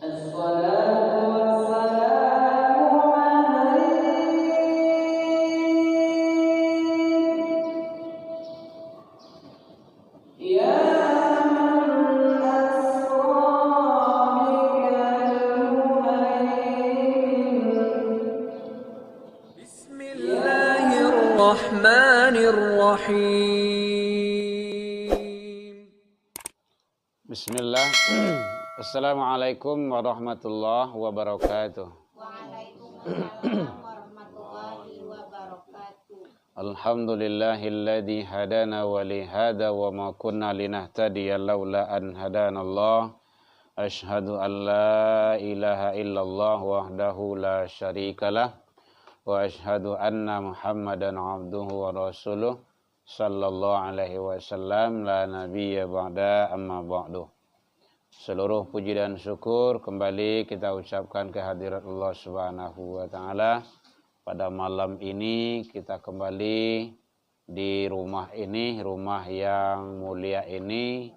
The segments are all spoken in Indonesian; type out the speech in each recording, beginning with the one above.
Bismillahirrahmanirrahim. Bismillah. Assalamualaikum warahmatullahi wabarakatuh. Waalaikumsalam warahmatullahi wabarakatuh. Alhamdulillahilladzi hadana wa li hada wa ma kunna linahtadiya laula an hadanallah. Asyhadu an la ilaha illallah wahdahu la syarikalah wa asyhadu anna Muhammadan abduhu wa rasuluh sallallahu alaihi wasallam la nabiyya ba'da amma ba'du. Seluruh puji dan syukur kembali kita ucapkan kehadirat Allah Subhanahu wa taala. Pada malam ini kita kembali di rumah ini, rumah yang mulia ini.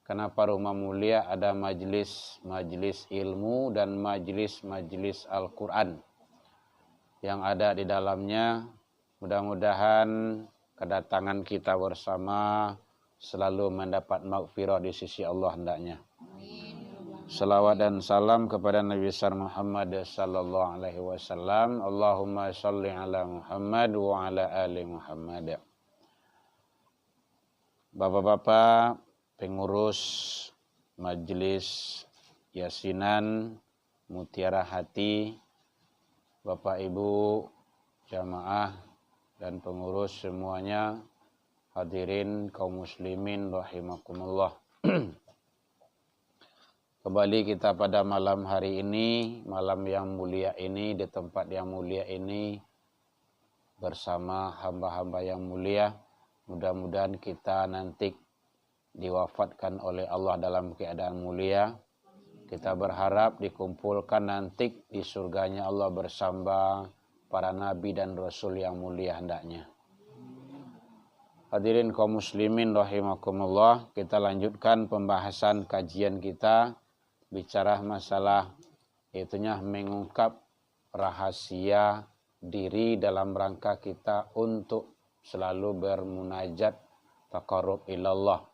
Kenapa rumah mulia? Ada majelis ilmu dan majelis Al-Qur'an yang ada di dalamnya. Mudah-mudahan kedatangan kita bersama selalu mendapat maghfirah di sisi Allah hendaknya. Salawat dan salam kepada Nabi besar Muhammad sallallahu alaihi wasallam. Allahumma shalli ala Muhammad wa ala ali Muhammad. Bapak-bapak pengurus majelis Yasinan Mutiara Hati, Bapak Ibu jamaah dan pengurus semuanya, hadirin kaum muslimin rahimakumullah. Kembali kita pada malam hari ini, malam yang mulia ini, di tempat yang mulia ini, bersama hamba-hamba yang mulia. Mudah-mudahan kita nanti diwafatkan oleh Allah dalam keadaan mulia. Kita berharap dikumpulkan nanti di surganya Allah bersama para nabi dan rasul yang mulia hendaknya. Hadirin kaum muslimin rahimakumullah, kita lanjutkan pembahasan kajian kita. Bicara masalah itunya mengungkap rahasia diri dalam rangka kita untuk selalu bermunajat taqarrub ilallah.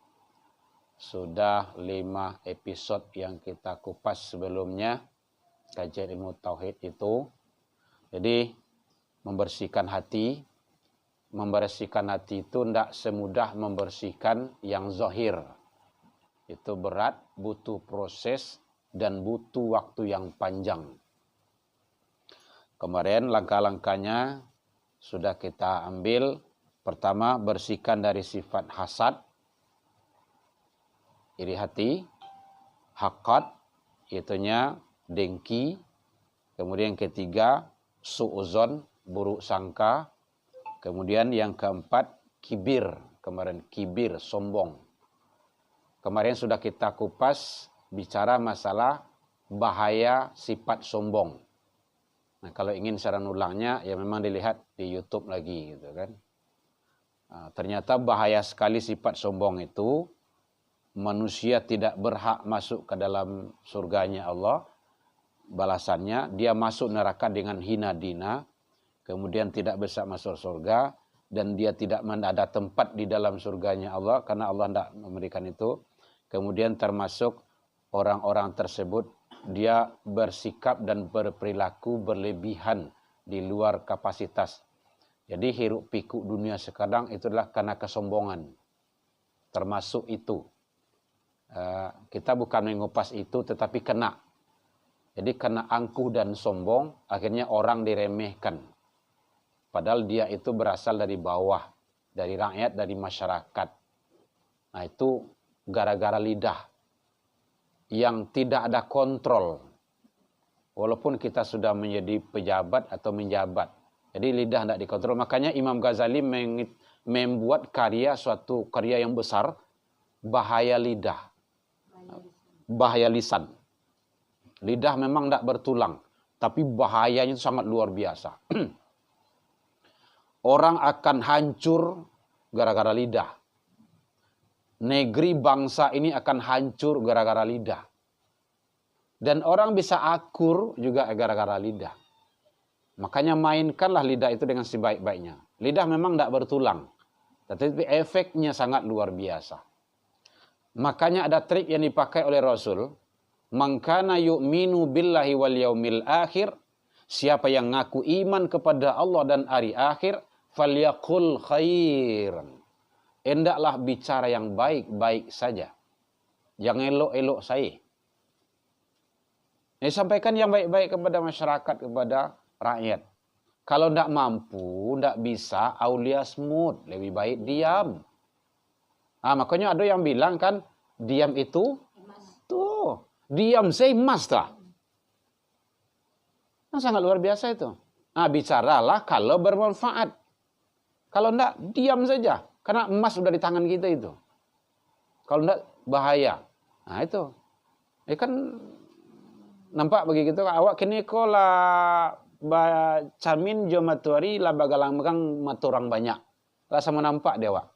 Sudah 5 episode yang kita kupas sebelumnya kajian ilmu tauhid itu. Jadi membersihkan hati itu tidak semudah membersihkan yang zahir. Itu berat, butuh proses dan butuh waktu yang panjang. Kemarin langkah-langkahnya sudah kita ambil. Pertama, bersihkan dari sifat hasad, iri hati, haqqad, itunya dengki. Kemudian ketiga, su'uzon, buruk sangka. Kemudian yang keempat, kibir. Kemarin kibir, sombong. Kemarin sudah kita kupas bicara masalah bahaya sifat sombong. Nah, kalau ingin saran ulangnya ya memang dilihat di YouTube lagi gitu kan. Nah, ternyata bahaya sekali sifat sombong itu. Manusia tidak berhak masuk ke dalam surganya Allah. Balasannya dia masuk neraka dengan hina dina, kemudian tidak bisa masuk surga, dan dia tidak ada tempat di dalam surganya Allah karena Allah tidak memberikan itu. Kemudian termasuk orang-orang tersebut dia bersikap dan berperilaku berlebihan di luar kapasitas. Jadi hiruk pikuk dunia sekarang itu adalah karena kesombongan. Termasuk itu. Kita bukan mengupas itu tetapi kena. Jadi kena angkuh dan sombong akhirnya orang diremehkan. Padahal dia itu berasal dari bawah, dari rakyat, dari masyarakat. Nah itu gara-gara lidah yang tidak ada kontrol. Walaupun kita sudah menjadi pejabat atau menjabat. Jadi lidah tidak dikontrol. Makanya Imam Ghazali membuat suatu karya yang besar, bahaya lidah. Bahaya lisan. Lidah memang tidak bertulang. Tapi bahayanya itu sangat luar biasa. Orang akan hancur gara-gara lidah. Negeri bangsa ini akan hancur gara-gara lidah. Dan orang bisa akur juga gara-gara lidah. Makanya mainkanlah lidah itu dengan sebaik-baiknya. Lidah memang tidak bertulang, tetapi efeknya sangat luar biasa. Makanya ada trik yang dipakai oleh Rasul. Man kana yu'minu billahi wal yaumil akhir. Siapa yang ngaku iman kepada Allah dan hari akhir, falyaqul khairan. Hendaklah bicara yang baik-baik saja. Jangan elok-elok saya. Sampaikan yang baik-baik kepada masyarakat, kepada rakyat. Kalau tidak mampu, tidak bisa, aulia smooth. Lebih baik diam. Makanya ada yang bilang kan, diam itu, tuh, diam saya emas tak. Sangat luar biasa itu. Bicaralah kalau bermanfaat. Kalau tidak, diam saja. Karena emas sudah di tangan kita itu. Kalau tidak, bahaya. Itu. Kan nampak begitu. Awak kini kola camin jomatuari lah bagalang megang maturang banyak. Lah sama nampak dia wak.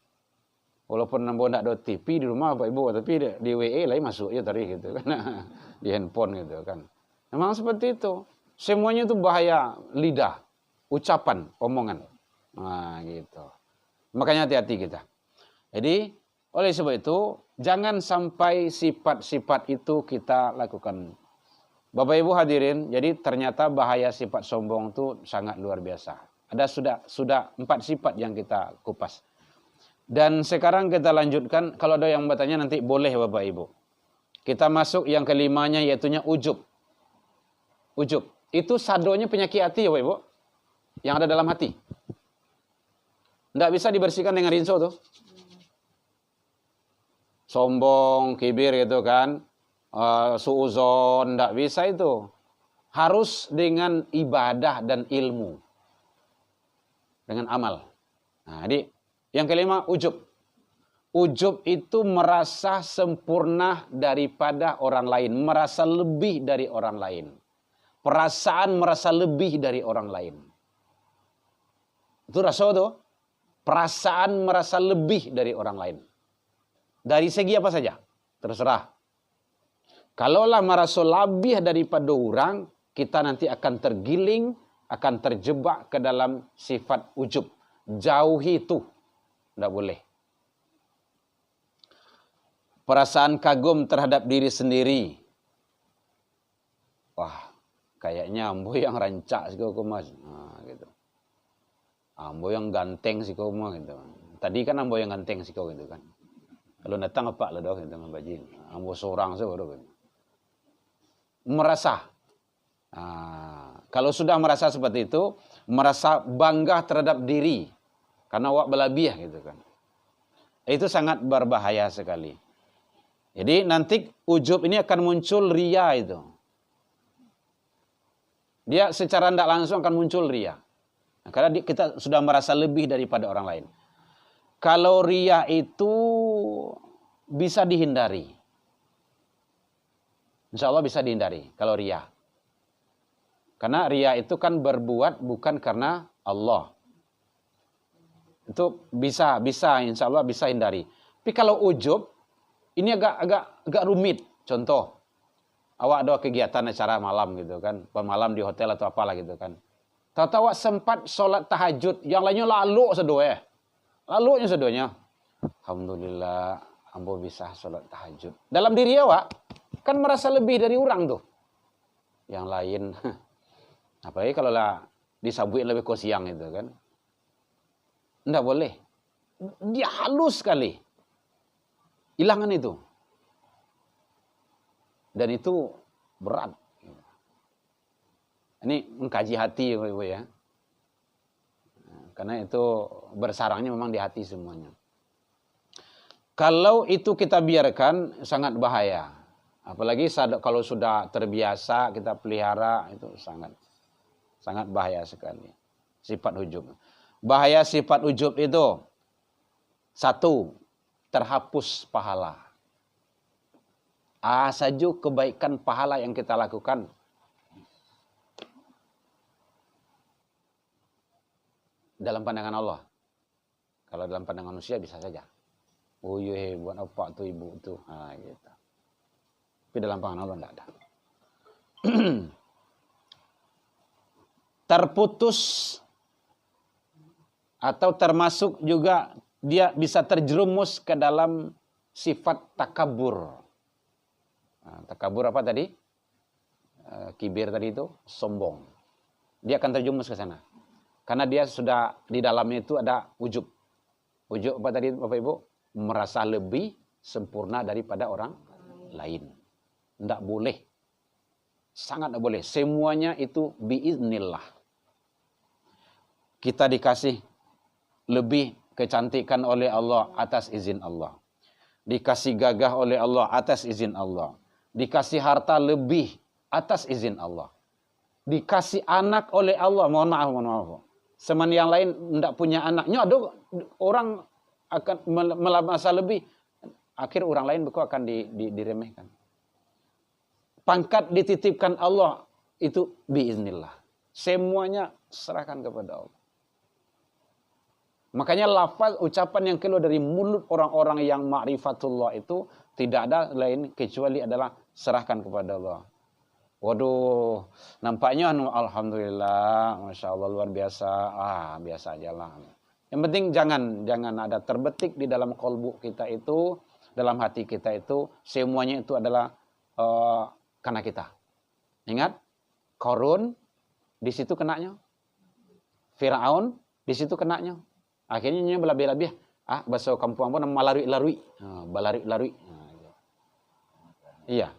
Walaupun nampak tidak ada TV di rumah Bapak Ibu, tapi di WA lain masuk ya tadi gitu kan. Di handphone gitu kan. Memang seperti itu. Semuanya itu bahaya lidah, ucapan, omongan. Gitu. Makanya hati-hati kita. Jadi, oleh sebab itu, jangan sampai sifat-sifat itu kita lakukan. Bapak Ibu hadirin, jadi ternyata bahaya sifat sombong itu sangat luar biasa. Ada sudah 4 sifat yang kita kupas. Dan sekarang kita lanjutkan, kalau ada yang bertanya nanti boleh Bapak Ibu. Kita masuk yang kelimanya yaitunya ujub. Ujub. Itu sadonya penyakit hati ya Bapak Ibu. Yang ada dalam hati. Tidak bisa dibersihkan dengan rinso tuh. Sombong, kibir gitu kan. Suuzon, tidak bisa itu. Harus dengan ibadah dan ilmu. Dengan amal. Jadi yang kelima ujub. Ujub itu merasa sempurna daripada orang lain. Merasa lebih dari orang lain. Perasaan merasa lebih dari orang lain. Itu rasa itu. Perasaan merasa lebih dari orang lain. Dari segi apa saja. Terserah. Kalaulah merasa lebih daripada orang, kita nanti akan tergiling, akan terjebak ke dalam sifat ujub. Jauhi itu. Tidak boleh. Perasaan kagum terhadap diri sendiri. Wah, kayaknya ambo yang rancak sih kau mas. Gitu. Ambo yang ganteng sih kau mah gitu. Tadi kan ambo yang ganteng sih kau gitu kan. Kalau datang apa lah dong gitu bajin. Ambo seorang sih baru gitu. Merasa. Kalau sudah merasa seperti itu, merasa bangga terhadap diri. Karena awak berlebihan gitu kan. Itu sangat berbahaya sekali. Jadi nanti ujub ini akan muncul ria itu. Dia secara tidak langsung akan muncul ria. Karena kita sudah merasa lebih daripada orang lain. Kalau ria itu bisa dihindari. Insya Allah bisa dihindari kalau ria. Karena ria itu kan berbuat bukan karena Allah. Itu bisa insya Allah bisa hindari. Tapi kalau ujub, ini agak rumit. Contoh, awak ada kegiatan acara malam gitu kan. Malam di hotel atau apalah gitu kan. Tahu-tahu sempat sholat tahajud. Yang lainnya lalu sedoa. Lalunya sedoanya. Alhamdulillah, ambo bisa sholat tahajud. Dalam diri awak, kan merasa lebih dari orang tuh. Yang lain, apalagi kalau lah disabuin lebih ke siang gitu kan. Tidak boleh. Dia halus sekali. Hilangan itu. Dan itu berat. Ini mengkaji hati Ibu ya. Karena itu bersarangnya memang di hati semuanya. Kalau itu kita biarkan sangat bahaya. Apalagi kalau sudah terbiasa kita pelihara itu sangat bahaya sekali. Sifat ujub. Bahaya sifat ujub itu 1, terhapus pahala. Saja kebaikan pahala yang kita lakukan dalam pandangan Allah. Kalau dalam pandangan manusia bisa saja. Buat apa tuh ibu tuh? Gitu. Tapi dalam pandangan Allah tidak ada. terputus atau termasuk juga dia bisa terjerumus ke dalam sifat takabur. Nah, takabur apa tadi? Kibir tadi itu sombong. Dia akan terjerumus ke sana. Karena dia sudah di dalamnya itu ada ujub. Ujub apa tadi Bapak Ibu? Merasa lebih sempurna daripada orang lain. Tidak boleh. Sangat tidak boleh. Semuanya itu biiznillah. Kita dikasih lebih kecantikan oleh Allah atas izin Allah. Dikasih gagah oleh Allah atas izin Allah. Dikasih harta lebih atas izin Allah. Dikasih anak oleh Allah. Mohon maaf. Semen yang lain tidak punya anaknya, ada orang akan melabasa lebih. Akhir orang lain beku akan diremehkan. Pangkat dititipkan Allah itu biiznillah. Semuanya serahkan kepada Allah. Makanya lafaz ucapan yang keluar dari mulut orang-orang yang ma'rifatullah itu tidak ada lain kecuali adalah serahkan kepada Allah. Waduh, nampaknya alhamdulillah, masya Allah luar biasa. Biasa aja lah. Yang penting jangan ada terbetik di dalam kolbu kita itu, dalam hati kita itu, semuanya itu adalah karena kita. Ingat, Qarun di situ kenanya, Firaun di situ kenanya. Akhirnya dia berlebih-lebih. Bahasa kampung apa nama larui-larui. Balarui-larui. Iya.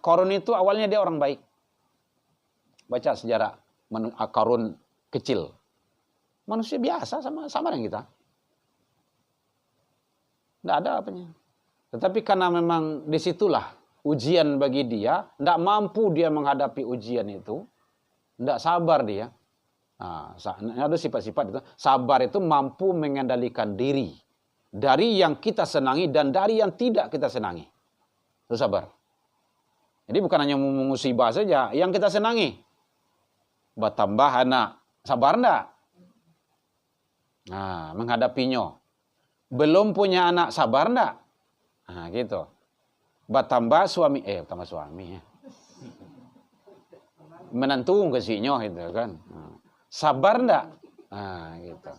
Qarun itu awalnya dia orang baik. Baca sejarah Qarun kecil. Manusia biasa sama dengan kita. Tidak ada apanya. Tetapi karena memang disitulah ujian bagi dia. Tidak mampu dia menghadapi ujian itu. Tidak sabar dia. Ada sifat-sifat itu. Sabar itu mampu mengendalikan diri dari yang kita senangi dan dari yang tidak kita senangi. Itu sabar. Jadi bukan hanya musibah saja yang kita senangi. Bertambah anak, sabar enggak? Menghadapinya. Belum punya anak, sabar enggak? Gitu. Bertambah suami, bertambah suami. Menantu kasihnya gitu kan. Sabar enggak? Gitu.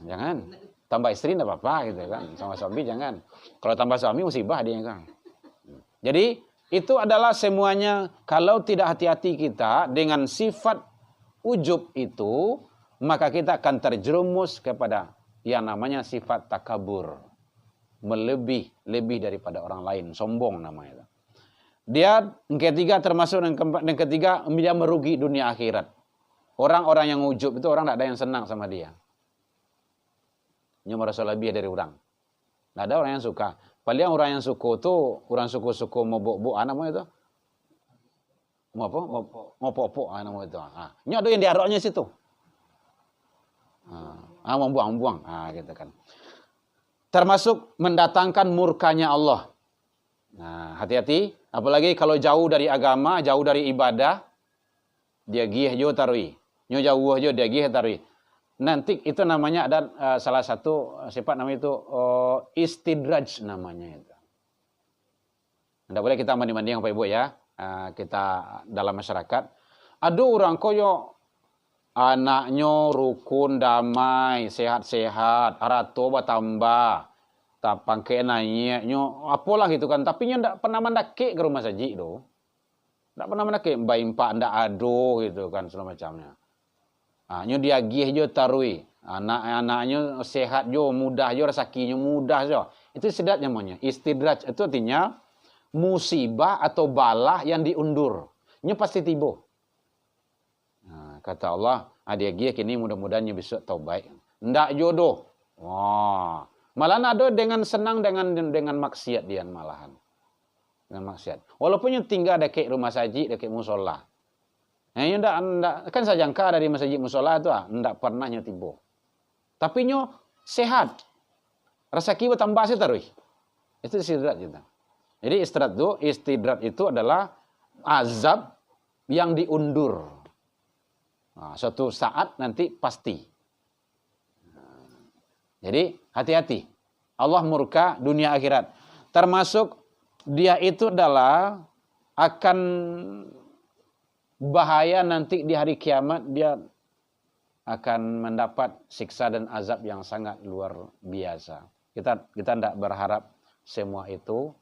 Jangan. Tambah istri enggak apa-apa gitu kan. Sama suami jangan. Kalau tambah suami musibah dia kan. Jadi itu adalah semuanya kalau tidak hati-hati kita dengan sifat ujub itu, maka kita akan terjerumus kepada yang namanya sifat takabur. Lebih daripada orang lain, sombong namanya. Dia yang ketiga termasuk yang ketiga dia merugi dunia akhirat. Orang-orang yang ujub itu orang tidak ada yang senang sama dia. Dia merasa lebih dari orang. Tidak ada orang yang suka. Paling orang yang suku itu, orang suku-suku mau bok-bok, namanya itu. Mau apa? Mau popok, namanya itu. Ini ada yang diaroknya situ. Mau buang-buang, gitu kan. Termasuk mendatangkan murkanya Allah. Hati-hati. Apalagi kalau jauh dari agama, jauh dari ibadah, dia gih jo tarui. Nyo jauh jo dia gih tarui. Nanti itu namanya ada salah satu sifat namanya itu istidraj namanya itu. Tidak boleh kita mandi-mandi Bapak Ibu ya. Kita dalam masyarakat. Ada orang koyo anaknya rukun, damai, sehat-sehat, arato bertambah, tapang ke naiknya, apalah gitu kan. Tapi nya tidak pernah mendaki ke rumah saji do. Tidak pernah mendaki, mbak impak tidak ado gitu kan segala macamnya. Nyo dia gih jo tarui. Anak-anaknya sehat jo, mudah jo, rezekinya mudah jo. Itu istidraj namanya. Istidraj itu artinya musibah atau bala yang diundur. Nyo pasti tiba. Kata Allah, dia gih kini mudah-mudahan bisa taubat. Ndak jodoh. Malah ada dengan senang dengan maksiat dia malahan. Dengan maksiat. Walaupun yang tinggal dekat rumah saji, dekat musola. Ndak kan saya jangka dari masjid musola itu ndak pernah tiba. Tapi nyo sehat. Rezeki bertambah sih terus. Itu istidrat kita. Jadi istidrat itu adalah azab yang diundur. Suatu saat nanti pasti. Jadi hati-hati. Allah murka dunia akhirat. Termasuk dia itu adalah akan bahaya nanti di hari kiamat, dia akan mendapat siksa dan azab yang sangat luar biasa. Kita tidak berharap semua itu.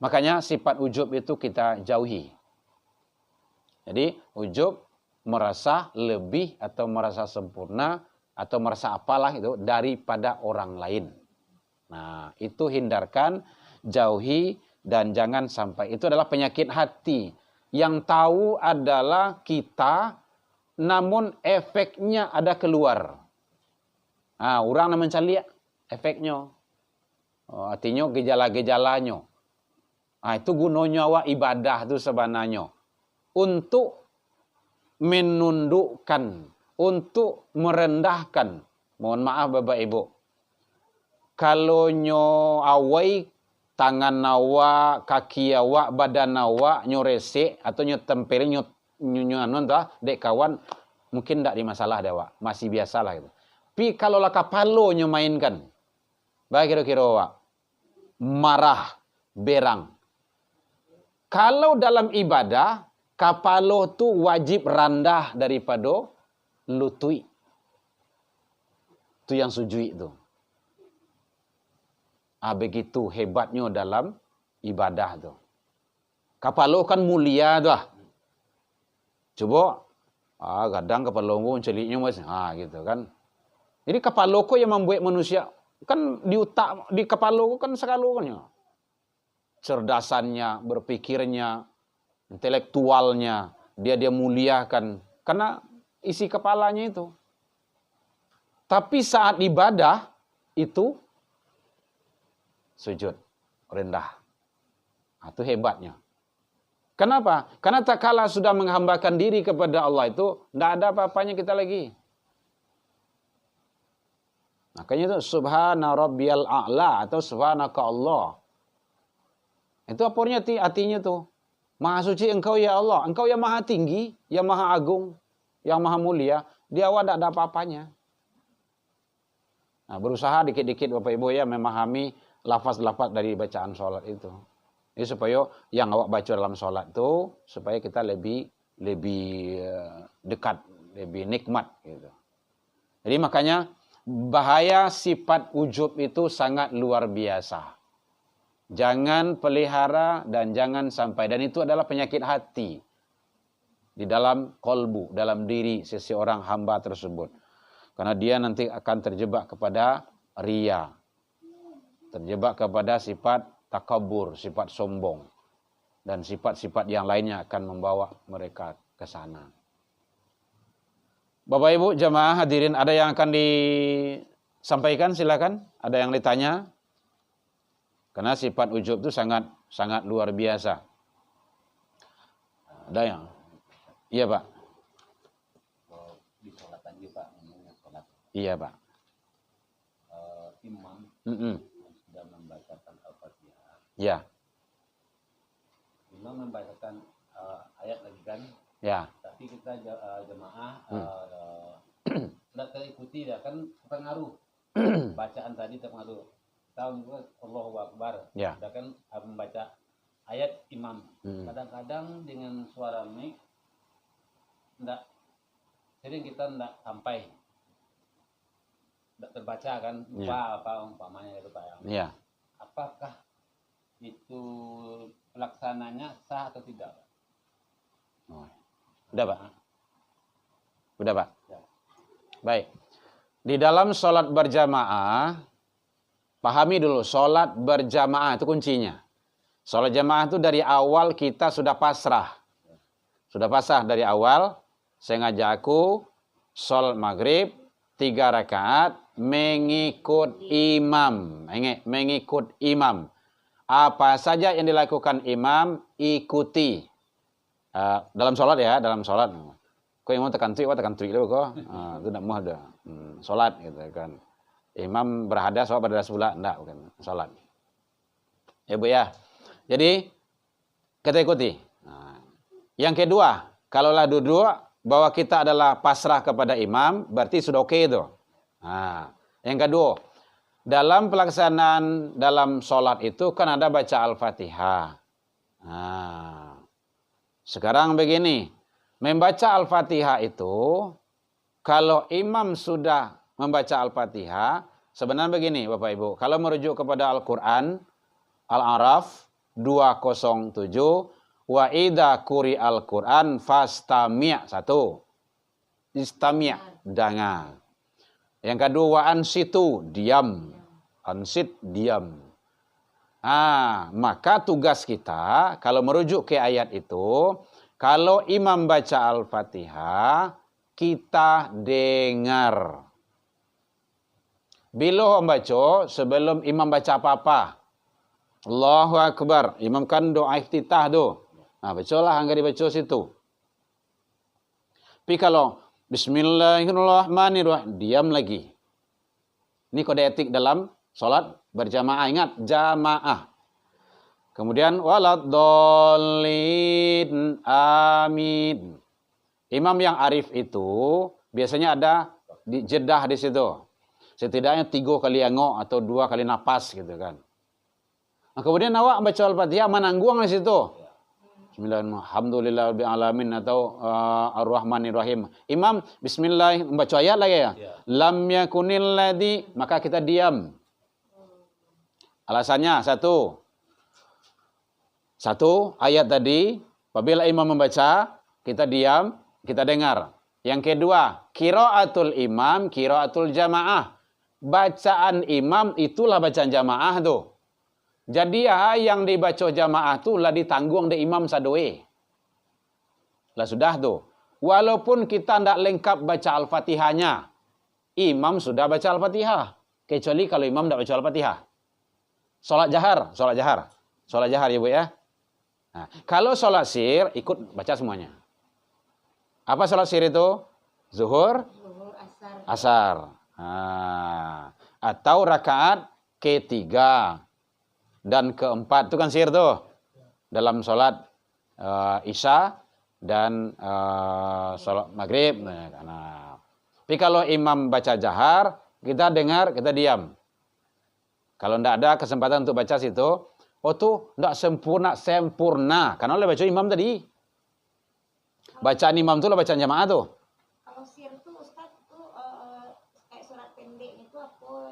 Makanya sifat ujub itu kita jauhi. Jadi ujub merasa lebih atau merasa sempurna atau merasa apalah itu daripada orang lain. Nah, itu hindarkan, jauhi, dan jangan sampai. Itu adalah penyakit hati. Yang tahu adalah kita, namun efeknya ada keluar. Nah, orang nak mencari efeknya. Artinya gejala-gejalanya. Nah, itu gunanya awak ibadah itu sebenarnya. Untuk menundukkan, untuk merendahkan. Mohon maaf Bapak Ibu. Kalau nyo awai, tangan awak, kaki awak, badan awak nyo resik atau nyo tempel nyo dek kawan, mungkin tidak di masalah deh awak, masih biasa lah gitu. Tapi kalau lah kapalo nyo mainkan, baik kira-kira awak marah, berang. Kalau dalam ibadah, kapalo tu wajib rendah daripada lutui. Itu yang sujui itu. Begitu hebatnya dalam ibadah tu. Kapalo kan mulia tu. Coba, kadang kapalo ko menceliknya mas, gitu kan. Jadi kapalo ko yang membuat manusia kan di kapalo ko kan sekalunya. Cerdasannya, berpikirnya, intelektualnya, dia muliakan karena isi kepalanya itu. Tapi saat ibadah itu sujud, rendah. Itu hebatnya. Kenapa? Karena tak kala sudah menghambakan diri kepada Allah itu, tidak ada apa-apanya kita lagi. Makanya itu subhana rabbiyal a'la atau subhanaka Allah. Itu artinya tuh. Maha suci engkau ya Allah. Engkau yang maha tinggi, yang maha agung, yang maha mulia. Di awal tidak ada apa-apanya. Nah, berusaha dikit-dikit Bapak Ibu ya memahami lafaz-lafaz dari bacaan sholat itu. Ini supaya yang awak baca dalam sholat itu supaya kita lebih dekat, lebih nikmat gitu. Jadi makanya bahaya sifat ujub itu sangat luar biasa. Jangan pelihara dan jangan sampai, dan itu adalah penyakit hati di dalam kolbu, dalam diri seseorang hamba tersebut. Karena dia nanti akan terjebak kepada riya. Terjebak kepada sifat takabur, sifat sombong. Dan sifat-sifat yang lainnya akan membawa mereka ke sana. Bapak Ibu jamaah hadirin, ada yang akan disampaikan silakan. Ada yang ditanya? Karena sifat ujub itu sangat luar biasa. Ada yang? Iya Pak. Di sholat tadi Pak, ngomongnya sholat. Iya Pak. Imam sudah membacakan Al-Fatihah. Ya. Imam membacakan ayat lagi kan? Ya. Tapi kita jemaah tidak terikuti ya kan, terpengaruh. Bacaan tadi terpengaruh. Tahu Allahu Akbar. Ya. Sudah kan membaca ayat imam. Kadang-kadang dengan suara mic sering kita tidak sampai, tidak terbaca kan, lupa apa umpamanya itu Pak. Ya. Apakah itu pelaksananya sah atau tidak? Udah Pak. Udah Pak. Ya. Baik. Di dalam sholat berjamaah, pahami dulu, sholat berjamaah itu kuncinya. Sholat jamaah itu dari awal kita sudah pasrah. Sudah pasrah dari awal. Sengaja aku sholat maghrib 3 rakaat mengikut imam. Mengikut imam. Apa saja yang dilakukan imam, ikuti. Dalam sholat ya, dalam sholat. Kau yang mau tekan trik dulu kok. Itu tidak mau ada. Sholat gitu kan. Imam berhadas, sholat berhadas pula. Enggak, bukan. Sholat. Ya Bu ya. Jadi, kita ikuti. Yang kedua, kalaulah duduk, bahwa kita adalah pasrah kepada imam, berarti sudah oke itu. Yang kedua, dalam pelaksanaan dalam sholat itu kan ada baca Al-Fatihah. Sekarang begini, membaca Al-Fatihah itu, kalau imam sudah membaca Al-Fatihah, sebenarnya begini Bapak Ibu, kalau merujuk kepada Al-Quran, Al-A'raf 207, wa idza quri al-Quran fastami' satu. Istami' dengar. Yang kedua wa ansitu diam. Ansit diam. Maka tugas kita kalau merujuk ke ayat itu, kalau imam baca Al-Fatihah, kita dengar. Bila membaca sebelum imam baca apa-apa. Allahu Akbar. Imam kan doa iftitah tu. Bacalah angka dibaca situ. Tapi kalau Bismillahirrahmanirrahim, diam lagi. Ini kode etik dalam salat berjamaah. Ingat, jamaah. Kemudian waladdallin amin. Imam yang arif itu biasanya ada di jedah di situ. Setidaknya 3 kali engok atau 2 kali napas gitu kan. Kemudian awak baca Al-Fatihah menanggung di situ. Bismillahirrahmanirrahim atau Ar-Rahmanirrahim. Imam bismillah membaca ayat lagi ya. Lam yakunil ladzi, maka kita diam. Alasannya satu ayat tadi, apabila imam membaca, kita diam, kita dengar. Yang kedua, qiraatul imam, qiraatul jamaah. Bacaan imam itulah bacaan jamaah tuh. Jadi yang dibaca jamaah tu lah ditanggung oleh imam sadoe. Lah sudah tu. Walaupun kita tidak lengkap baca Al-Fatihahnya, imam sudah baca Al-Fatihah. Kecuali kalau imam tidak baca Al-Fatihah. Salat jahar ya Bu ya. Nah, kalau salat sir ikut baca semuanya. Apa salat sir itu? Zuhur, asar. Atau rakaat ketiga dan keempat itu kan sir tuh dalam sholat isya dan sholat maghrib. Tapi kalau imam baca jahar, kita dengar, kita diam. Kalau tidak ada kesempatan untuk baca situ, tuh tidak sempurna karena oleh baca imam tadi. Bacaan imam itu lah bacaan jamaah tuh. Kalau sir tuh Ustaz tuh kayak surat pendek itu apa?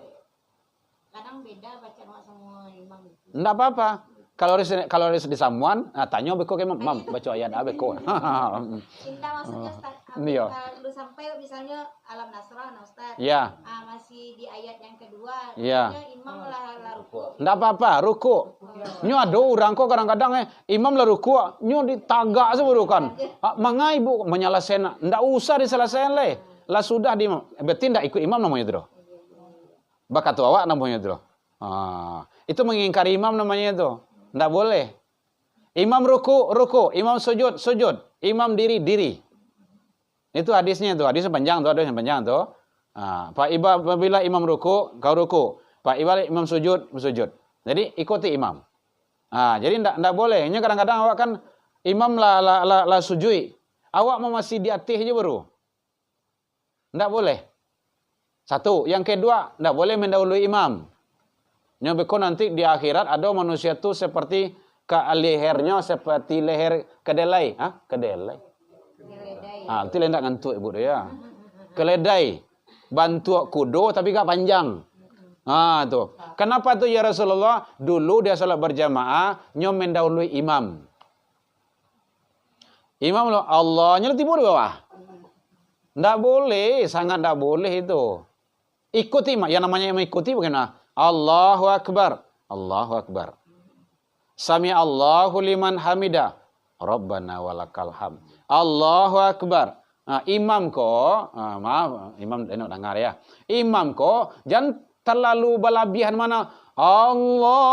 Kadang beda bacaan sama imam itu. Enggak apa-apa. Kalau harus disamuan, tanya beko ke imam, baca ayat beko. Indah maksudnya Ustaz, Iya. lu sampai misalnya alam nasrah Ustaz. Iya. Masih di ayat yang kedua, Iya. imam lah ruku. Enggak apa-apa, ruku. Nyo ada orang kok kadang-kadang imam lah ruku, nyo ditagak seburu kan. Mangai Bu menyelesaikan, enggak usah diselesaikan le. Lah sudah di berarti enggak ikut imam namanya itu. Bakat tu awak namanya itu. Itu mengingkari imam namanya itu. Enggak boleh. Imam ruku, imam sujud, imam diri. Itu hadisnya itu, hadisnya panjang tuh, apabila imam ruku, kau ruku. Apabila imam sujud. Jadi ikuti imam. Jadi enggak boleh. Ini kadang-kadang awak kan imam la sujud. Awak mau masih di atas aja baru. Enggak boleh. Satu, yang kedua, enggak boleh mendahului imam. Nyobeko nanti di akhirat ada manusia tu seperti lehernya seperti leher kedelai. Kedelai. Nanti lendak ngantuk ibu dia. Keledai. Bantu kudo tapi gak panjang. Tuh. Kenapa tuh ya Rasulullah? Dulu dia salat berjamaah, nyom mendahului imam. Imam Allahnya timbul di bawah. Nggak boleh, sangat nggak boleh itu. Ikuti, yang namanya mengikuti bagaimana? Allahu Akbar. Sami Allahu liman hamida. Rabbana walakal hamd. Allahu Akbar. Imam ko, maaf, imam dengar ya. Imam ko jangan terlalu berlebihan mana. Allah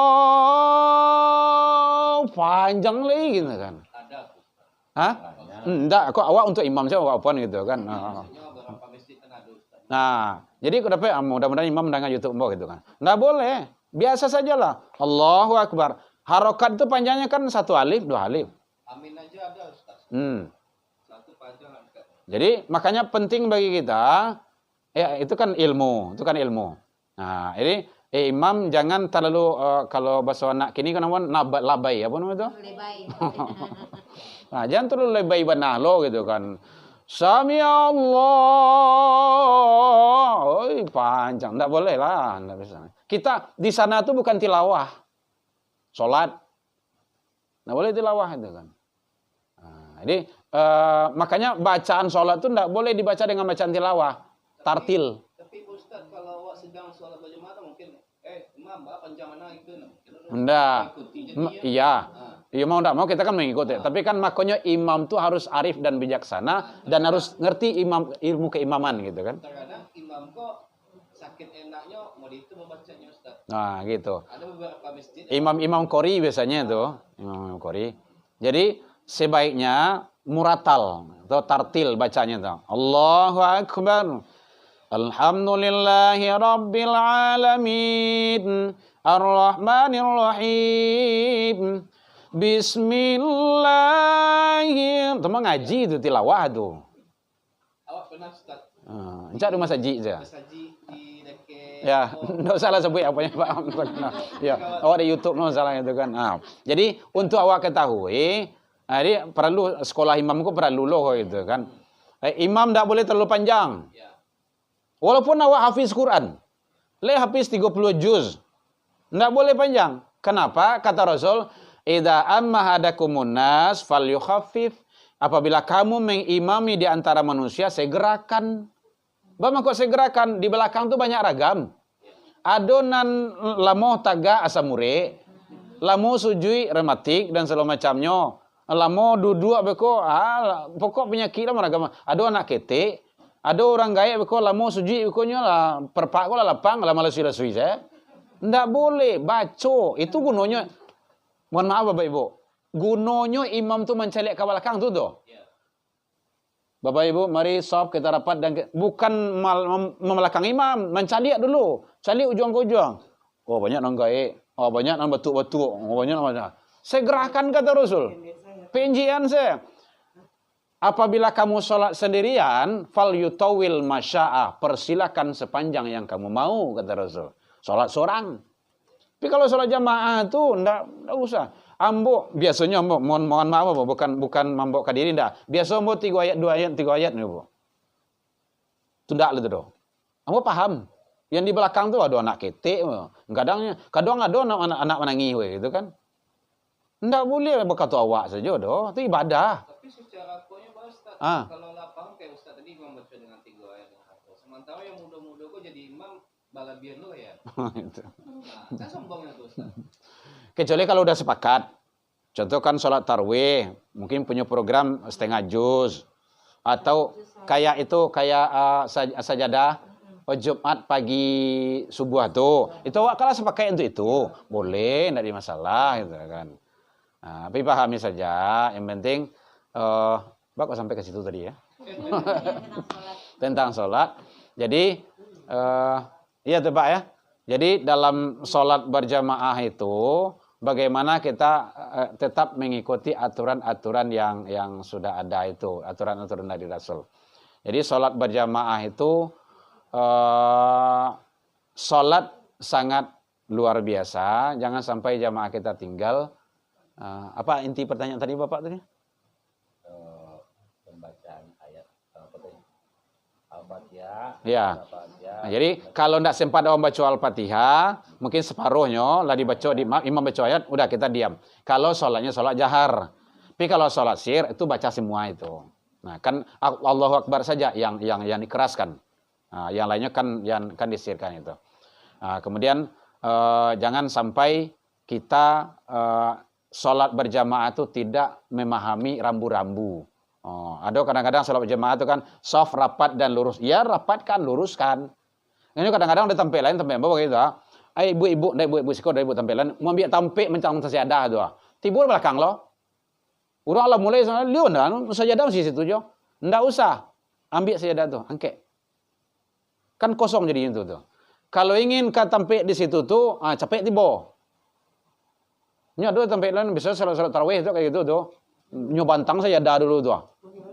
panjang lagi gitu kan. Enggak, kok awak untuk imam saja awak pun gitu kan. Jadi mudah-mudahan imam mendengar YouTube mbok gitu kan. Enggak boleh. Biasa sajalah. Allahu Akbar. Harokat itu panjangnya kan 1 alif, 2 alif. Amin aja ada Ustaz. Satu panjang ada. Jadi makanya penting bagi kita itu kan ilmu. Ini imam jangan terlalu kalau bahasa anak kini kan labai apa namanya itu? Lebay. Nah, jangan terlalu lebay banah lo gitu kan. Sami Allah. Oi, panjang. Enggak boleh lah. Enggak bisa. Kita di sana tuh bukan tilawah. Salat. Enggak boleh tilawah itu kan. Nah, jadi makanya bacaan salat tuh enggak boleh dibaca dengan bacaan tilawah. Tartil. Tapi Ustaz, kalau awak sedang sholat berjamaah mungkin imam panjang mana itu Enggak. Iya. Ah. Iya mau enggak mau kita kan mengikuti. Tapi kan makanya imam tuh harus arif dan bijaksana dan harus ngerti ilmu keimaman gitu kan. Terkadang imam kok sakit enaknya mau itu membacanya Ustaz. Nah, gitu. Ada beberapa masjid Imam-imam qori biasanya itu, imam qori. Jadi sebaiknya muratal atau tartil bacanya tuh. Allahu akbar. Alhamdulillahi rabbil alamin. Ar-Rahmanir Rahim. Bismillahirrahmanirrahim. Teman ngaji itu tilawah tuh. awak pernah Ustaz Encak rumah saji aja. saji di dekat Ya, enggak salah sebut apanya Pak. Ya, awak di YouTube no salah itu kan. Nah, jadi untuk awak ketahui, jadi perlu sekolah imam kok perlu loh itu kan. Imam enggak boleh terlalu panjang. ya. Walaupun awak hafiz Quran. Hafiz 30 juz. Enggak boleh panjang. Kenapa? Kata Rasul, "Idza amma hadakumun nas falyukhaffif." Apabila kamu mengimami di antara manusia, segerakan. Bama kok segerakan? Di belakang tuh banyak ragam. Adonan lamoh taga asamure, lamoh sujui rematik dan segala macamnya. Lamoh duduk beko, pokok penyakit lah ragam. Ada anak ketik, ada orang gaya beko lamoh sujui bekonya lah perpak lah lapang lah malah sudah saya. Ndak boleh baco. Itu gunanya. Mohon maaf Bapak Ibu. Gunanya imam tuh mencelek ke belakang tuh tuh. Bapak Ibu, mari sob kita rapat dan bukan membelakang imam, mencaliak dulu. Caliak ujung ke ujung. Oh banyak nang gae, oh banyak nang batuk-batuk, oh banyak nang segerakan kata Rasul. Penjian saya. Apabila kamu sholat sendirian, fal yutawil masya'a, persilakan sepanjang yang kamu mau kata Rasul. Sholat seorang. Tapi kalau sholat jamaah tuh enggak usah. Ambo biasanya ambo mohon maaf ambo bukan mambok ke diri ndak. Biasa ambo 3 ayat 2 ayat 3 ayat nih, Bu. Itu ndak gitu doh. Ambo paham. Yang di belakang tuh ada anak ketik, kadang ada anak menangis gitu kan. Ndak boleh berkata awak saja doh. Itu ibadah. Tapi secara konya Pak Ustaz, kalau lapang kayak Ustaz tadi membaca dengan 3 ayat yang hafal. Sementara yang muda-muda kok jadi imam balabian lo ya. Nah, kan sombongnya tuh Ustaz. Kecuali kalau udah sepakat. Contoh kan sholat tarwih, mungkin punya program setengah juz. Atau kayak sajadah Jumat pagi subuh tuh. Itu awak kalau sepakat untuk itu, boleh, enggak ada masalah gitu kan. Nah, tapi pahami saja, yang penting Bapak sampai ke situ tadi ya. Tentang sholat. Jadi iya tuh Pak ya. Jadi dalam sholat berjamaah itu bagaimana kita tetap mengikuti aturan-aturan yang sudah ada itu, aturan-aturan dari Rasul. Jadi sholat berjamaah itu sholat sangat luar biasa. Jangan sampai jamaah kita tinggal. Apa inti pertanyaan tadi Bapak tadi? Pembacaan ayat Al-Fatihah. Ya. Nah, jadi kalau tidak sempat orang baca Al-Fatihah, mungkin separuhnya lah dibaca di imam baca ayat, udah kita diam. Kalau sholatnya sholat jahar. Tapi kalau sholat sir itu baca semua itu. Nah, kan Allahu Akbar saja yang dikeraskan. Nah, yang lainnya kan disirkan itu. Nah, kemudian jangan sampai kita sholat berjamaah itu tidak memahami rambu-rambu. Ada kadang-kadang sholat berjamaah itu kan soft, rapat dan lurus. Ya rapatkan, luruskan. Ini kadang-kadang ada tampil lain, tampil apa gitu. Ibu-ibu sekolah dari ibu tampilan mau ambil tampil mencang sajadah tu. Tibur belakang lo. Urang lah mulai sana liun dah sajadah masih situ jo. Ndak usah ambil sajadah tu, angkat. Kan kosong jadi itu tu. Kalau ingin ka tampil di situ tu, capek tibo. Nya ada tampilan bisa salat tarawih tu kayak gitu tu. Nyo bantang sajadah dulu tu.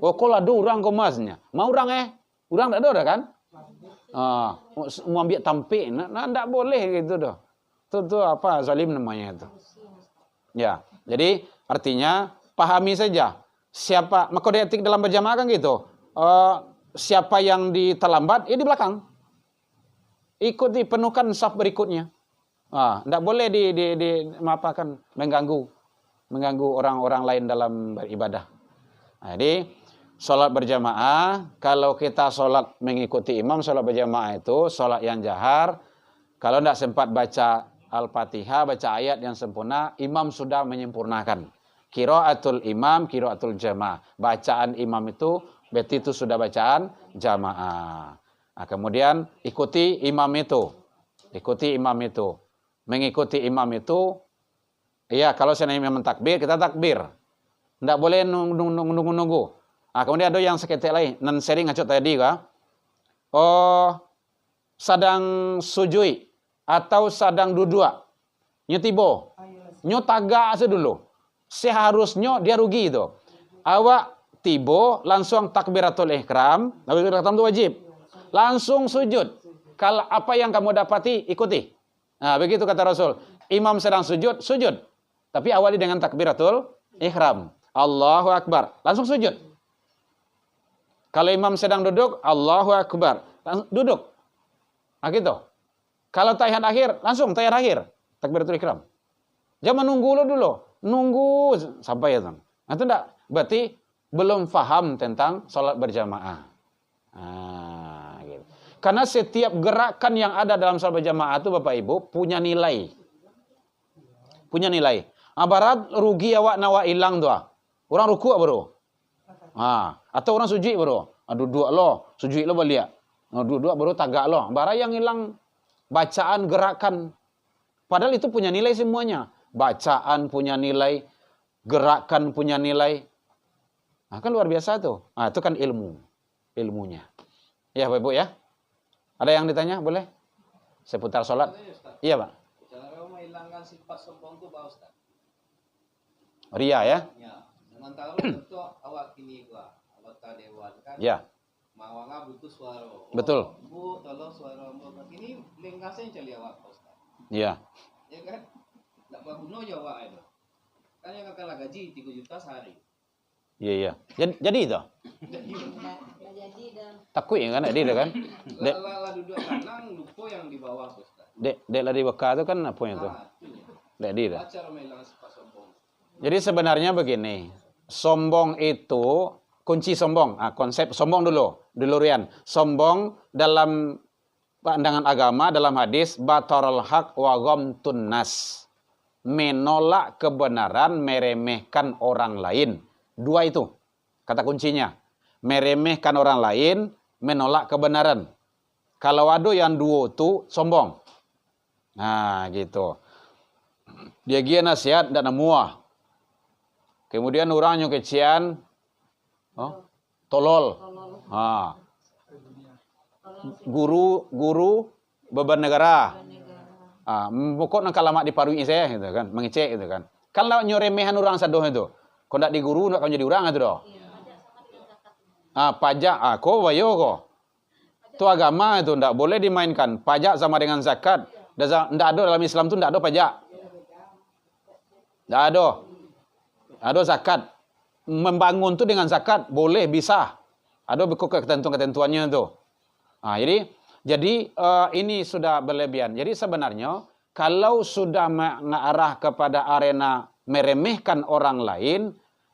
Oh kok ada orang kok masnya. Mau orang Urang tak ada kan? Mau ambil tampik, ndak boleh gitu doh. Itu apa zalim namanya itu. Ya, jadi artinya pahami saja. siapa, kode etik dalam berjamaah kan gitu. Siapa yang terlambat, ya di belakang. Ikuti, penuhkan saf berikutnya. Tidak boleh mengganggu orang-orang lain dalam beribadah. Jadi, sholat berjamaah, kalau kita sholat mengikuti imam, sholat berjamaah itu sholat yang jahar. Kalau tidak sempat baca Al-Fatihah, baca ayat yang sempurna, imam sudah menyempurnakan. Qiraatul imam, qiraatul jamaah. Bacaan imam itu, berarti itu sudah bacaan jamaah. Nah, kemudian ikuti imam itu. Ikuti imam itu. Mengikuti imam itu, iya kalau saya imam takbir, kita takbir. Tidak boleh nunggu-nunggu. Nah, kemudian ada yang seketik lain. Nan sering ngacot tadi kah? Sadang sujui atau sadang duduk. Nyo tibo. Nyo tagak sedulu. Seharusnya dia rugi itu. Awak tibo langsung takbiratul ihram. Takbiratul ihram itu wajib. Langsung sujud. Kalau apa yang kamu dapati, ikuti. Nah, begitu kata Rasul. Imam sedang sujud, sujud. Tapi awali dengan takbiratul ihram. Allahu Akbar. Langsung sujud. Kalau imam sedang duduk, Allahu Akbar. Langsung duduk. Nah gitu. Kalau tahiyat akhir, langsung tahiyat akhir. Takbiratul ihram. Jangan menunggu dulu. Nunggu sampai ya. Nah, itu enggak. Berarti belum paham tentang sholat berjamaah. Nah, gitu. Karena setiap gerakan yang ada dalam sholat berjamaah itu Bapak Ibu punya nilai. Punya nilai. Barat rugi awak nawa hilang tuh. Orang ruku bro. Atau orang sujud bro. Duduk lo, sujud lo balik. Duduk baru tagak lo. Barat yang hilang bacaan gerakan. Padahal itu punya nilai semuanya. Bacaan punya nilai, gerakan punya nilai. Nah, kan luar biasa tuh. Nah, itu kan ilmunya. Ya, Bapak Ibu ya. Ada yang ditanya? Boleh? Seputar sholat? Iya, Pak. Cara menghilangkan sifat sombong itu, Pak Ustaz. Ria ya? Ya. Sementara itu awak kini gua, anggota dewan kan. Ya. Mawanga butuh suara. Betul. Bu, tolong suara Bu. Ini lengkasnya cari awak, Pak Ustaz. Iya. Ya kan? Enggak berguna ya awak itu. Kan yang akan gaji 3 juta sehari. Iya. Jadi itu? Nggak jadi dah. Takut ya kan? Dia kan? Lah duduk kanan, lupa yang di bawah, Ustaz. Dek lari bekah itu kan apa yang itu? Dek dia. Cara menghilangkan sifat sombong. Jadi sebenarnya begini. Sombong itu, kunci sombong. Konsep sombong dulu. Rian. Sombong dalam pandangan agama, dalam hadis, batarul haq wa ghamtun nas. Menolak kebenaran, meremehkan orang lain. Dua itu kata kuncinya. Meremehkan orang lain, menolak kebenaran. Kalau ada yang dua itu sombong. Nah, gitu. Dia gia nasihat dan muah. Kemudian orang yang kecian tolol. Guru beban negara. Pokok nak kalamat diparui saya gitu kan, mengecek gitu kan. Kalau nyoremehan orang sadoh itu. Kau nak di guru, nak kau jadi orang itu doh. Pajak, kau wayo kau. Itu agama itu tidak boleh dimainkan. Pajak sama dengan zakat. Tidak ada dalam Islam itu tidak ada pajak. Tidak ada. Ada zakat. Membangun itu dengan zakat boleh bisa. Ada ketentuan-ketentuannya itu. Jadi ini sudah berlebihan. Jadi sebenarnya kalau sudah mengarah kepada arena meremehkan orang lain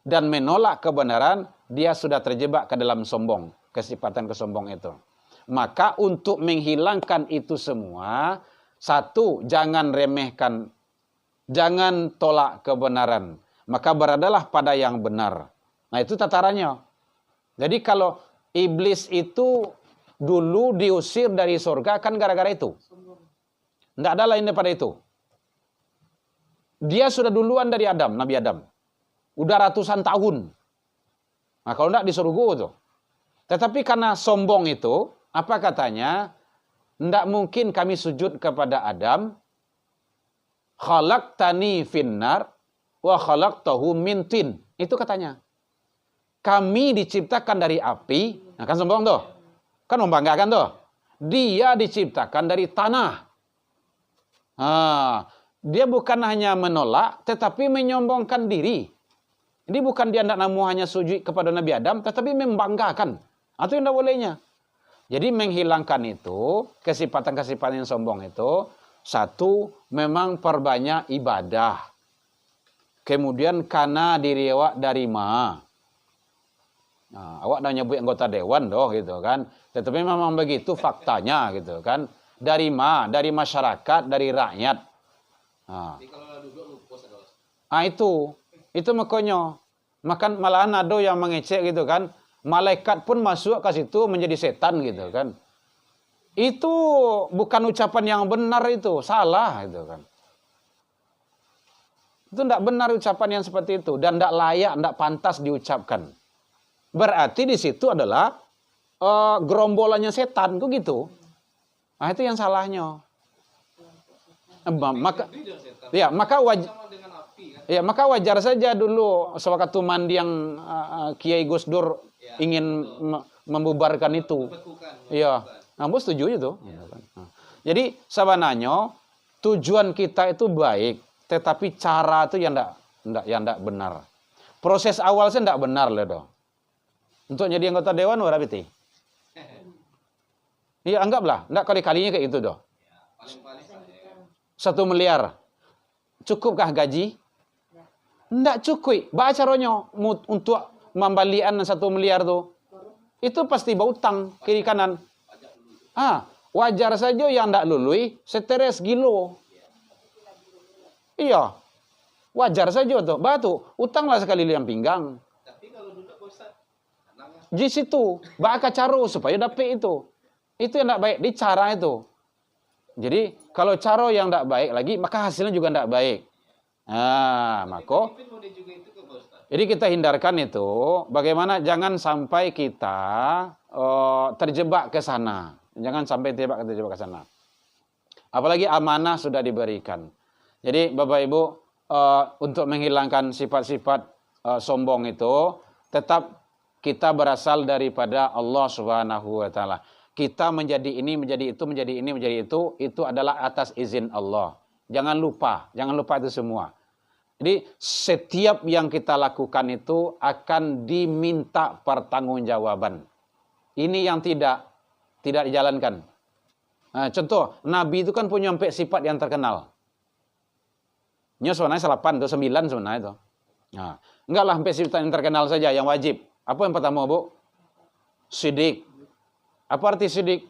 dan menolak kebenaran, dia sudah terjebak ke dalam sombong, kesifatan kesombong itu. Maka untuk menghilangkan itu semua, satu, jangan remehkan, jangan tolak kebenaran. Maka beradalah pada yang benar. Nah, itu tatarannya. Jadi kalau iblis itu dulu diusir dari surga kan gara-gara itu. Tidak ada lain daripada itu. Dia sudah duluan dari Adam, Nabi Adam. Udah ratusan tahun. Nah, kalau tidak di surga itu. Tetapi karena sombong itu, apa katanya? Tidak mungkin kami sujud kepada Adam. Khalaqtani finnar wa khalaqtahu min tin. Itu katanya. Kami diciptakan dari api. Nah, kan sombong tuh. Kan membanggakan tuh. Dia diciptakan dari tanah. Dia bukan hanya menolak, tetapi menyombongkan diri. Ini bukan dia tidak namu hanya sujud kepada Nabi Adam, tetapi membanggakan. Atau yang tidak bolehnya. Jadi menghilangkan itu, kesifatan-kesifatan yang sombong itu, satu, memang perbanyak ibadah. Kemudian karena diri awak dari ma. Nah, awak dah nyebut anggota dewan doh gitu kan. Tetapi memang begitu faktanya gitu kan. Dari ma, dari masyarakat, dari rakyat. Nah. Jadi kalau duduk lupus adalah. Itu makanya. Makan malahan ada yang mengecek gitu kan. Malaikat pun masuk ke situ menjadi setan gitu kan. Itu bukan ucapan yang benar itu, salah gitu kan. Itu tidak benar ucapan yang seperti itu dan tidak layak, tidak pantas diucapkan. Berarti di situ adalah gerombolannya setan, kok gitu. Nah, itu yang salahnya. Maka wajar saja dulu sewaktu mandi yang Kiai Gus Dur ingin membubarkan itu. Iya, Ambo setuju itu. Jadi sebenarnya tujuan kita itu baik, tetapi cara itu yang tidak benar. Proses awal saya tidak benar loh. Untuk jadi anggota dewan berapa itu? Iya, anggaplah, tidak kali-kalinya kayak itu doh. 1 miliar. Cukupkah gaji? Tidak cukup. Baca caranya untuk membalikan 1 miliar tuh. Itu pasti berutang kiri kanan. Wajar saja yang tidak lului stres gilo. Iya. Wajar saja tuh. Batu, utanglah sekali liang pinggang. Tapi kalau duduk Ustaz, di situ, baka caro supaya dapat itu. Itu yang tidak baik di cara itu. Jadi kalau cara yang tidak baik lagi, maka hasilnya juga tidak baik. Maka jadi kita hindarkan itu. Bagaimana jangan sampai kita terjebak ke sana. Jangan sampai terjebak ke sana. Apalagi amanah sudah diberikan. Jadi Bapak Ibu, untuk menghilangkan sifat-sifat sombong itu, tetap kita berasal daripada Allah Subhanahu wa taala. Kita menjadi ini, menjadi itu, menjadi ini, menjadi itu adalah atas izin Allah. Jangan lupa itu semua. Jadi setiap yang kita lakukan itu akan diminta pertanggungjawaban. Ini yang tidak dijalankan. Contoh, Nabi itu kan punya sampai sifat yang terkenal. Ini sebenarnya 8 atau 9 sebenarnya itu. Enggaklah sampai sifat yang terkenal saja, yang wajib. Apa yang pertama, Bu? Sidik. Apa arti sidik?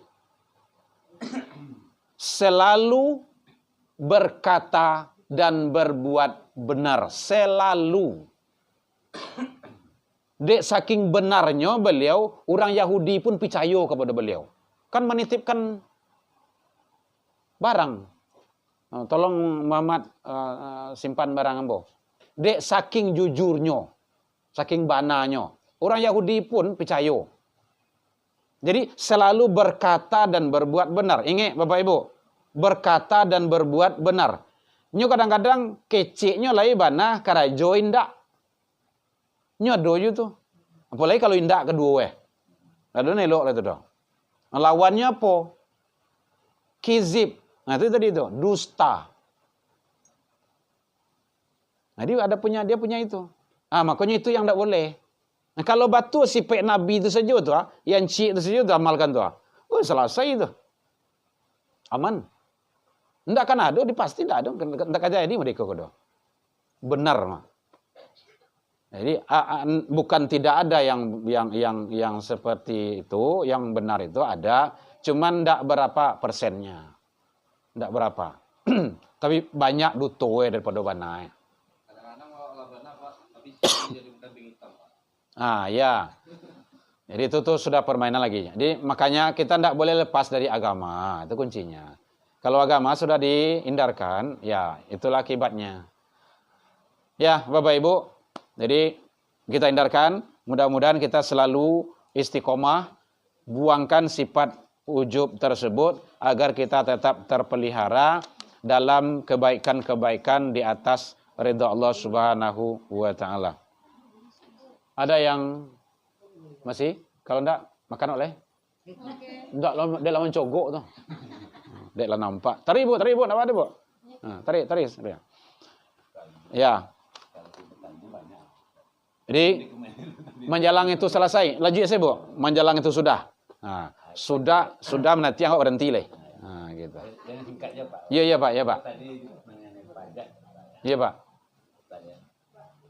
Selalu berkata dan berbuat benar. Selalu. Dek saking benarnya beliau, orang Yahudi pun percaya kepada beliau. Kan menitipkan barang. Tolong Muhammad simpan barang ambo. Dek saking jujurnya, saking bananya, orang Yahudi pun percaya. Jadi selalu berkata dan berbuat benar. Ingat Bapak Ibu, berkata dan berbuat benar. Nyo kadang-kadang keceknya lai bana karajo indak. Nyo doyu tuh. Apalagi kalau indak kedua Lalu nelok lah itu dah. Lawannya apa? Kizib. Nah itu tadi itu, dusta. Nah dia punya itu. Makanya itu yang tidak boleh. Nah, kalau batu sifat Nabi itu saja tuh, yang cik itu saja tuh amalkan tuh. Selesai itu. Aman. Tidak akan ada, pasti tidak ada. Tidak akan jadi mereka kudo. Benar mah. Jadi bukan tidak ada yang seperti itu, yang benar itu ada, cuman tidak berapa persennya. Tidak berapa. Tapi banyak dutoe daripada banai. Kadang-kadang kalau benar Pak, tapi jadi kambing hitam. Ya. Jadi itu tuh sudah permainan lagi. Jadi makanya kita tidak boleh lepas dari agama, itu kuncinya. Kalau agama sudah dihindarkan, ya itulah akibatnya. Ya, Bapak Ibu, jadi kita hindarkan, mudah-mudahan kita selalu istiqomah, buangkan sifat ujub tersebut agar kita tetap terpelihara dalam kebaikan-kebaikan di atas ridha Allah Subhanahu wa taala. Ada yang masih? Kalau enggak, makan oleh? Enggak, dia lawan cogok tuh. Dia lah nampak. Tarik Bu, enggak ada Bu. Tarik. Ya. Jadi menjalang itu selesai. Laju saya Bu, menjalang itu sudah. Nah, sudah menanti awak berhenti leh. Nah, gitu. Yang singkatnya Pak. Iya Pak, ya Pak. Tadi mengenai pajak. Iya Pak.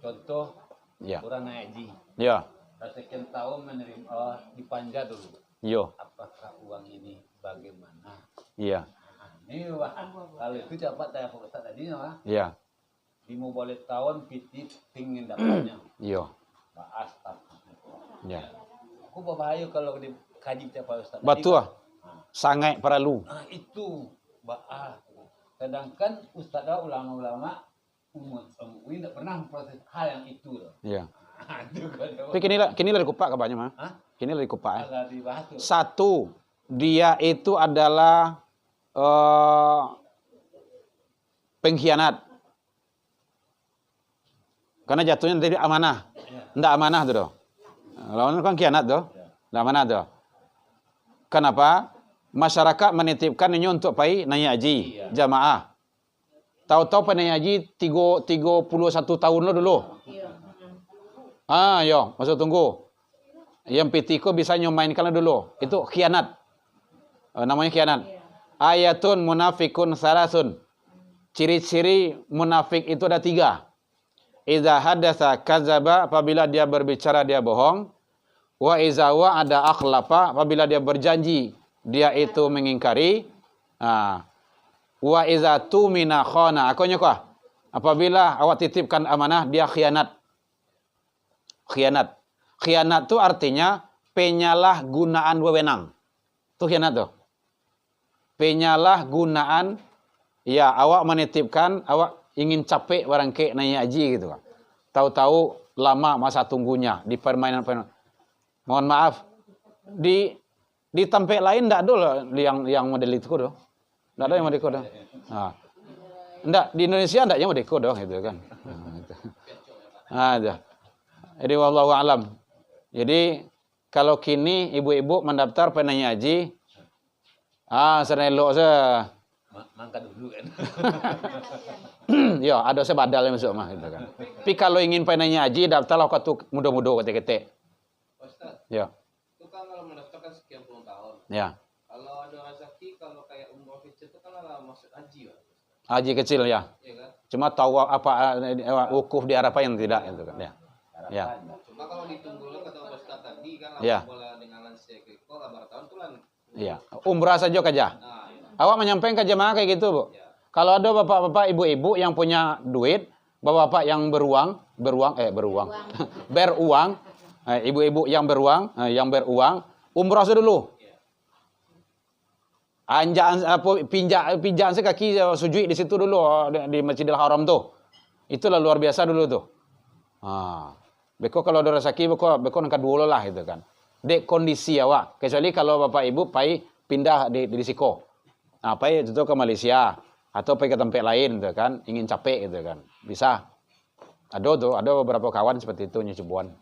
Contoh Iya. orang naik haji. Iya. Sekian tahun menerima dipanja dulu. Yo. Apakah uang ini bagaimana? Iya. Nah, ini Pak. Kalau itu dapat saya Ustaz tadi Pak. Iya. Di mau boleh tahun piti pingin dapatnya. Iya. Bahas tak. Iya. Aku berbahaya kalau dikaji siapa Ustaz. Betul. Sangat perlu. Nah itu bahas. Sedangkan Ustaz ulama-ulama ini tidak pernah memproses hal yang itu. Iya. Itu kan. Tapi kini lah dikupak kabarnya mah. Hah? Kini lah dikupak. Kalau dibahas tuh. Satu, dia itu adalah pengkhianat. Karena jatuhnya dari amanah. Ndak amanah tuh. Lawan kan khianat tuh. Ndak amanah tuh. Kenapa? Masyarakat menitipkan ini untuk pai naik haji jamaah. Tahu-tahu pai naik haji 31 tahun lo dulu. Yo, masuk tunggu. Yang pitiko bisa nyomainkan dulu. Itu khianat. Namanya khianat. Ayatun munafikun salasun. Ciri-ciri munafik itu ada 3. Idza hadatsa kadzaba, apabila dia berbicara dia bohong. Wa iza wa'ada akhlafa, apabila dia berjanji dia itu mengingkari. Wa iza tumina khana, akonya kah? Apabila awak titipkan amanah dia khianat. Khianat. Khianat itu artinya penyalahgunaan wewenang. Itu khianat tuh. Penyalahgunaan, ya awak menitipkan, awak ingin capek barang ke naik haji gitu kan. Tahu-tahu lama masa tunggunya di permainan. Mohon maaf, di tempat lain enggak ada loh yang model itu doh. Enggak ada yang model itu doh. Nah. Enggak, di Indonesia enggak yang model itu doh gitu kan. Nah, itu. Jadi wallahu alam. Jadi kalau kini ibu-ibu mendaftar penanya haji, senelok saya. Mangka dulu kan. Ya, ada saya badal yang masuk mah gitu kan. Tapi kalau ingin penanya haji daftarlah waktu muda-muda ketik-ketik. Ustaz, Ya. itu kan kalau mendaftarkan sekian puluh tahun. Ya. Kalau ada rezeki, kalau kayak umroh kecil itu kan ada maksud haji, Pak. Haji kecil ya. Iya kan? Cuma tahu apa wukuf di Arafah yang tidak itu kan ya. Ya. Cuma kalau ditunggu lo kata Ustaz tadi kan Ya. bola dengan lansia ke kok kabar tahun tuh kan. Iya. Umrah saja aja. Nah, iya. Awak menyampaikan ke jemaah kayak gitu, Bu. Ya. Kalau ada bapak-bapak, ibu-ibu yang punya duit, bapak-bapak yang beruang, beruang, ibu-ibu yang beruang, umrah saja dulu. Anjaan pinjaan sekaki sujud di situ dulu di Masjidil Haram tuh. Itulah luar biasa dulu tuh. Beko kalau ada rezeki beko angkat dulu lah itu kan. Dek kondisi awak. Kecuali kalau bapak ibu pai pindah di Siko. Pai itu ke Malaysia atau pai ke tempat lain gitu kan, ingin capek gitu kan. Bisa. Ada beberapa kawan seperti itu nyecubuan.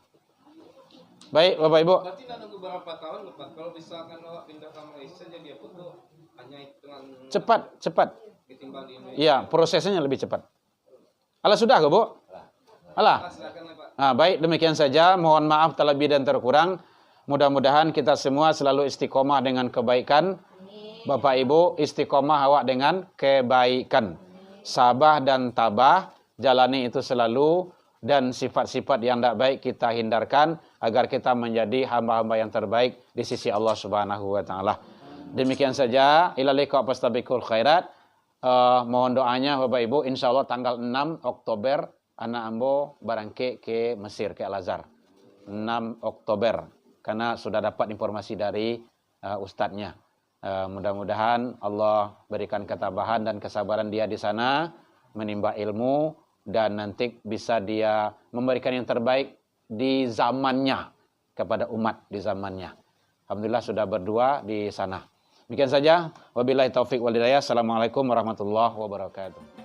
Baik, Bapak Ibu. Berarti nggak nunggu berapa tahun, Pak? Kalau misalkan awak pindah ke Malaysia jadi apa tuh hanya hitungan Cepat. ketimbang di Indonesia. Iya, prosesnya lebih cepat. Alah sudah ke, Bu? Alah. Silakan, Pak. Baik, demikian saja. Mohon maaf terlebih dan terkurang. Mudah-mudahan kita semua selalu istiqomah dengan kebaikan. Bapak Ibu, istiqomah awak dengan kebaikan. Sabah dan tabah, jalani itu selalu. Dan sifat-sifat yang tidak baik kita hindarkan agar kita menjadi hamba-hamba yang terbaik di sisi Allah Subhanahu wa taala. Demikian saja, ila liqa fastabiqul khairat. Mohon doanya Bapak Ibu, insyaallah tanggal 6 Oktober anak ambo barangke ke Mesir, ke Al-Azhar. 6 Oktober karena sudah dapat informasi dari ustadznya. Mudah-mudahan Allah berikan ketabahan dan kesabaran dia di sana, menimba ilmu dan nanti bisa dia memberikan yang terbaik di zamannya kepada umat di zamannya. Alhamdulillah sudah berdua di sana. Demikian saja. Wabillahi taufik wal hidayah. Assalamualaikum warahmatullahi wabarakatuh.